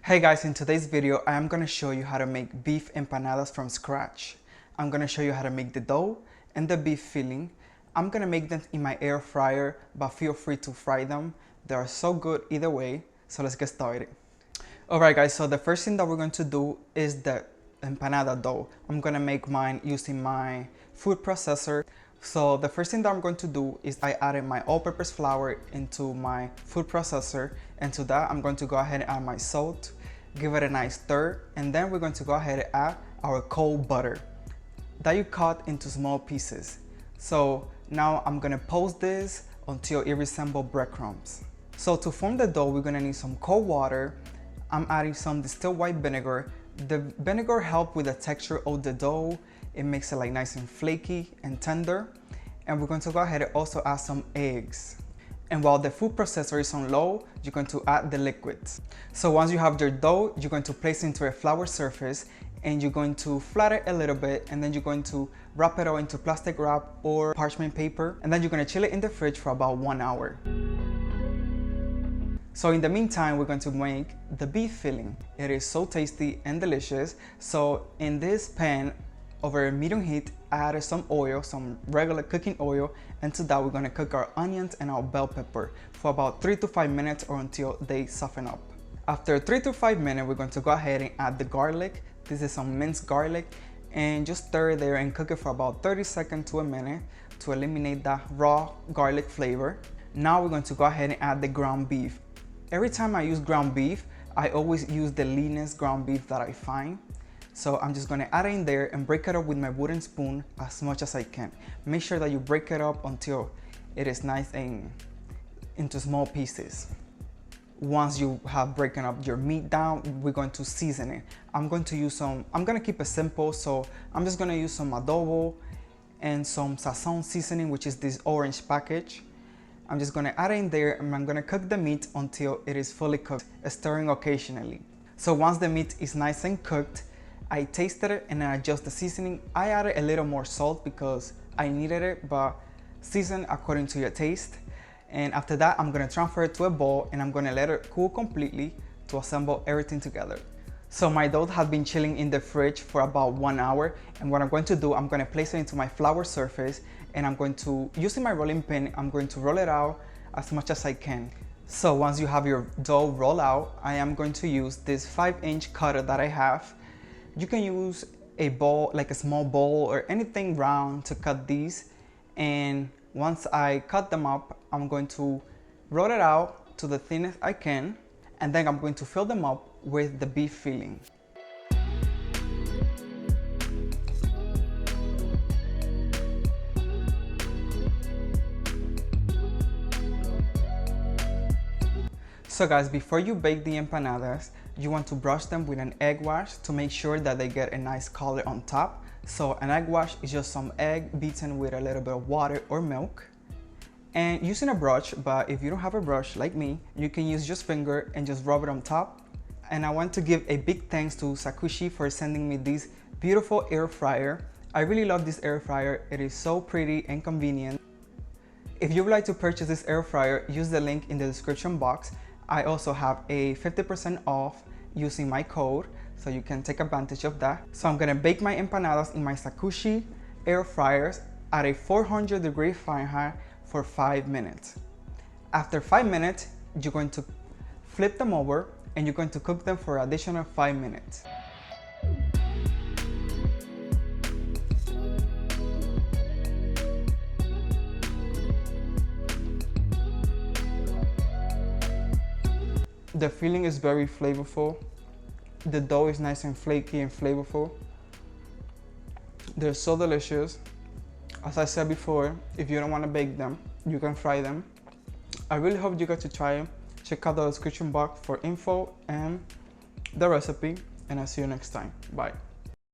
Hey guys, in today's video, I am going to show you how to make beef empanadas from scratch. I'm going to show you how to make the dough and the beef filling. I'm going to make them in my air fryer, but feel free to fry them. They are so good either way, so let's get started. Alright guys, so the first thing that we're going to do is the empanada dough. I'm going to make mine using my food processor. So the first thing that I'm going to do is I added my all-purpose flour into my food processor, and to that I'm going to go ahead and add my salt, give it a nice stir, and then we're going to go ahead and add our cold butter that you cut into small pieces. So now I'm going to poach this until it resembles breadcrumbs. So to form the dough, we're going to need some cold water. I'm adding some distilled white vinegar. The vinegar helps with the texture of the dough. It makes it like nice and flaky and tender. And we're going to go ahead and also add some eggs. And while the food processor is on low, you're going to add the liquids. So once you have your dough, you're going to place it into a flour surface and you're going to flatten it a little bit, and then you're going to wrap it all into plastic wrap or parchment paper, and then you're going to chill it in the fridge for about 1 hour. So in the meantime, we're going to make the beef filling. It is so tasty and delicious. So in this pan, over medium heat, I added some oil, some regular cooking oil, and to that we're going to cook our onions and our bell pepper for about 3 to 5 minutes or until they soften up. After 3 to 5 minutes, we're going to go ahead and add the garlic. This is some minced garlic, and just stir it there and cook it for about 30 seconds to a minute to eliminate that raw garlic flavor. Now we're going to go ahead and add the ground beef. Every time I use ground beef, I always use the leanest ground beef that I find. So I'm just going to add it in there and break it up with my wooden spoon as much as I can. Make sure that you break it up until it is nice and into small pieces. Once you have broken up your meat down, we're going to season it. I'm going to keep it simple, so I'm just going to use some adobo and some Sazón seasoning, which is this orange package. I'm just going to add it in there, and I'm going to cook the meat until it is fully cooked, stirring occasionally. So once the meat is nice and cooked, I tasted it and I adjust the seasoning. I added a little more salt because I needed it, but season according to your taste. And after that, I'm going to transfer it to a bowl and I'm going to let it cool completely to assemble everything together. So my dough has been chilling in the fridge for about 1 hour, and what I'm going to do, I'm going to place it into my flour surface, and I'm going to, using my rolling pin, I'm going to roll it out as much as I can. So once you have your dough roll out, I am going to use this 5-inch cutter that I have. You can use a bowl, like a small bowl or anything round to cut these. And once I cut them up, I'm going to roll it out to the thinnest I can, and then I'm going to fill them up with the beef filling. So guys, before you bake the empanadas, you want to brush them with an egg wash to make sure that they get a nice color on top. So an egg wash is just some egg beaten with a little bit of water or milk. And using a brush, but if you don't have a brush like me, you can use just finger and just rub it on top. And I want to give a big thanks to Sakushi for sending me this beautiful air fryer. I really love this air fryer. It is so pretty and convenient. If you would like to purchase this air fryer, use the link in the description box. I also have a 50% off using my code, so you can take advantage of that. So I'm gonna bake my empanadas in my Sakushi air fryers at a 400 Fahrenheit for 5 minutes. After 5 minutes, you're going to flip them over and you're going to cook them for an additional 5 minutes. The filling is very flavorful. The dough is nice and flaky and flavorful. They're so delicious. As I said before, if you don't want to bake them, you can fry them. I really hope you get to try them. Check out the description box for info and the recipe, and I'll see you next time. Bye.